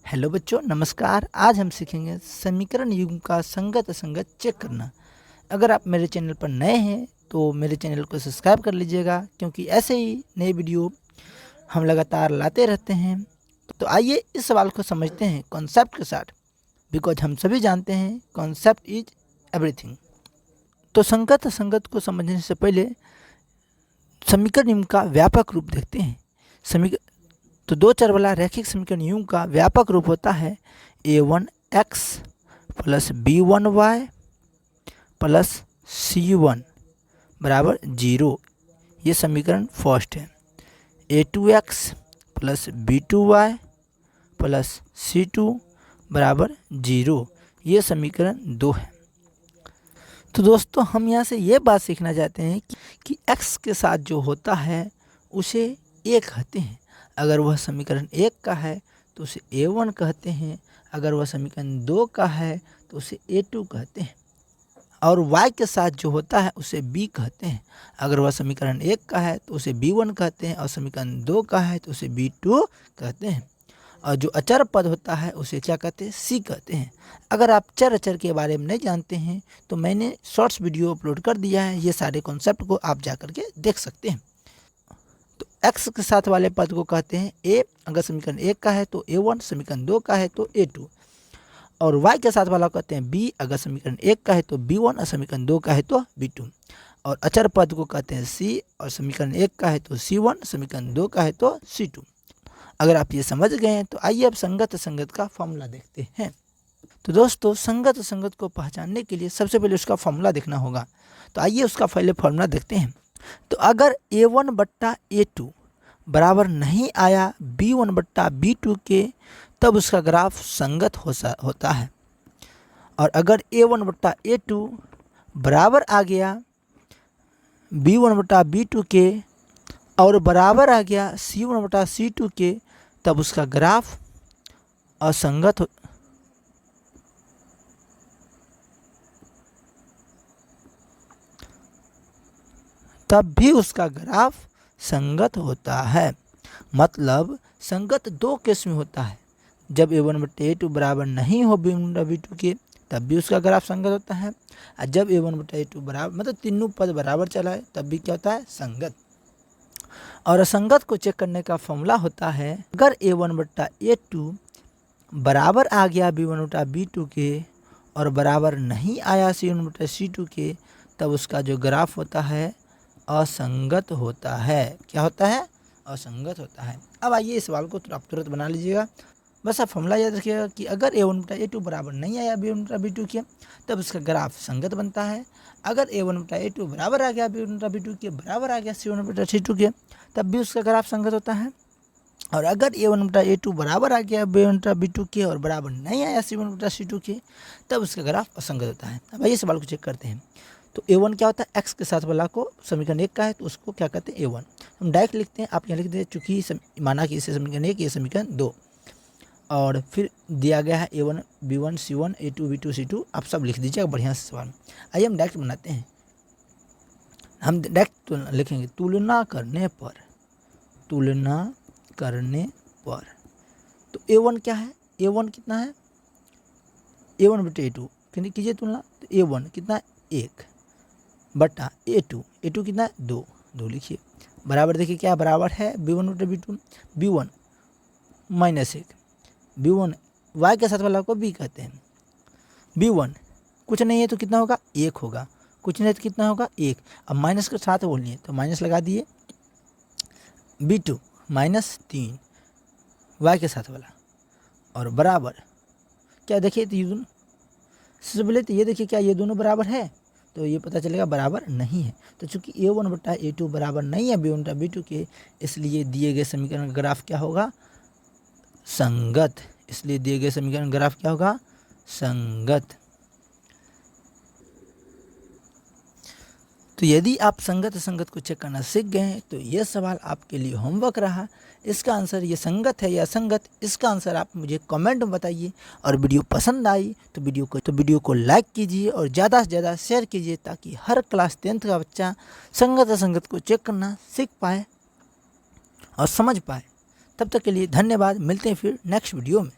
Hello बच्चों, नमस्कार। आज हम सीखेंगे समीकरण युग्म का संगत असंगत चेक करना। अगर आप मेरे चैनल पर नए हैं तो मेरे चैनल को सब्सक्राइब कर लीजिएगा, क्योंकि ऐसे ही नए वीडियो हम लगातार लाते रहते हैं। तो आइए इस सवाल को समझते हैं कॉन्सेप्ट के साथ, बिकॉज हम सभी जानते हैं कॉन्सेप्ट इज एवरीथिंग। तो संगत असंगत को समझने से पहले समीकरण युग्म का व्यापक रूप देखते हैं। तो दो चर वाला रैखिक समीकरण युग्म का व्यापक रूप होता है a1x plus b1y plus c1 बराबर 0। ये समीकरण फर्स्ट है। a2x plus b2y plus c2 बराबर 0। ये समीकरण 2 है। तो दोस्तों, हम यहाँ से ये बात सीखना चाहते हैं कि x के साथ जो होता है उसे a कहते हैं। अगर वह समीकरण 1 का है तो उसे a1 कहते हैं। अगर वह समीकरण 2 का है तो उसे a2 कहते हैं। और y के साथ जो होता है उसे b कहते हैं। अगर वह समीकरण 1 का है तो उसे b1 कहते हैं, और समीकरण 2 का है तो उसे b2 कहते हैं। और जो अचर पद होता है उसे क्या कहते हैं? c कहते हैं। अगर आप चर अचर के बारे में नहीं जानते हैं तो मैंने शॉर्ट्स वीडियो अपलोड कर दिया है। ये सारे कॉन्सेप्ट को आप जा कर के देख सकते हैं। तो x के साथ वाले पद को कहते हैं a। अगर समीकरण 1 का है तो a1, समीकरण 2 का है तो a2। और y के साथ वाला कहते हैं b। अगर समीकरण 1 का है तो b1 और समीकरण 2 का है तो b2। और अचर पद को कहते हैं c। और समीकरण 1 का है तो c1, समीकरण 2 का है तो c2। अगर आप ये समझ गए हैं तो आइए अब संगत असंगत का फॉर्मूला देखते हैं। तो दोस्तों, संगत असंगत को पहचानने के लिए सबसे पहले उसका फॉर्मूला देखना होगा। तो आइए उसका पहले फॉर्मूला देखते हैं। तो अगर a1 बट्टा a2 बराबर नहीं आया b1 बट्टा b2 के, तब उसका ग्राफ संगत होता है। और अगर a1 बट्टा a2 बराबर आ गया b1 बट्टा b2 के और बराबर आ गया c1 बट्टा c2 के, तब उसका ग्राफ असंगत तब भी उसका ग्राफ संगत होता है। मतलब संगत दो केस में होता है। जब a1 बटे a2 बराबर नहीं हो b1 बटा b2 के, तब भी उसका ग्राफ संगत होता है। और जब a1 बटा a2 बराबर, मतलब तीनों पद बराबर चला है, तब भी क्या होता है? संगत। और असंगत को चेक करने का फॉर्मूला होता है, अगर a1 बटा a2 बराबर आ गया b1 बटा b2 के और बराबर नहीं आया c1 बटा c2 के, तब उसका जो ग्राफ होता है असंगत होता है। क्या होता है? असंगत होता है। अब आइए इस सवाल को आप तुरंत बना लीजिएगा। बस आप फॉर्मूला याद रखिएगा कि अगर a1 बटा a2 बराबर नहीं आया b1 बटा b2 के, तब उसका ग्राफ संगत बनता है। अगर a1 बटा a2 बराबर आ गया b1 बटा b2 के, बराबर आ गया c1 बटा c2 के, तब भी उसका ग्राफ संगत होता है। और अगर a1 बटा a2 बराबर आ गया b1 बटा b2 के और बराबर नहीं आया c1 बटा c2 के, तब उसका ग्राफ असंगत होता है। अब आइए सवाल को चेक करते हैं। तो a1 क्या होता है? x के साथ वाला को समीकरण 1 का है तो उसको क्या कहते हैं? a1। हम डायरेक्ट लिखते हैं। आप यहाँ लिख दें, चूँकि माना कि इसे समीकरण 1, ये समीकरण 2, और फिर दिया गया है a1 b1 c1 a2 b2 c2। आप सब लिख दीजिएगा बढ़िया से सवाल। आइए हम डायरेक्ट बनाते हैं। हम डायरेक्ट लिखेंगे तुलना करने पर। तो a1 क्या है? a1 कितना है? a1 बटे a2 कीजिए तुलना। तो a1 कितना? 1 बटा a2 कितना है? 2 लिखिए। बराबर देखिए क्या बराबर है? b1 बटे b2, b1 minus 1। b1 y के साथ वाला को b कहते हैं। b1 कुछ नहीं है तो कितना होगा? 1 होगा। कुछ नहीं है तो कितना होगा? 1। अब माइनस के साथ बोलिए तो माइनस लगा दिए। b2 माइनस 3 y के साथ वाला, और बराबर क्या देखिए, तो ये दोनों सबसे पहले तो ये देखिए क्या ये दोनों बराबर है, तो ये पता चलेगा बराबर नहीं है। तो चूंकि a1 बटा a2 बराबर नहीं है b1 बटा b2 के, इसलिए दिए गए समीकरण का ग्राफ क्या होगा? संगत। इसलिए दिए गए समीकरण ग्राफ क्या होगा? संगत। तो यदि आप संगत असंगत को चेक करना सीख गए हैं तो यह सवाल आपके लिए होमवर्क रहा। इसका आंसर ये संगत है या असंगत, इसका आंसर आप मुझे कमेंट में बताइए। और वीडियो पसंद आई तो वीडियो को लाइक कीजिए और ज़्यादा से ज़्यादा शेयर कीजिए, ताकि हर क्लास 10th का बच्चा संगत असंगत को चेक करना सीख पाए और समझ पाए। तब तक के लिए धन्यवाद। मिलते हैं फिर नेक्स्ट वीडियो में।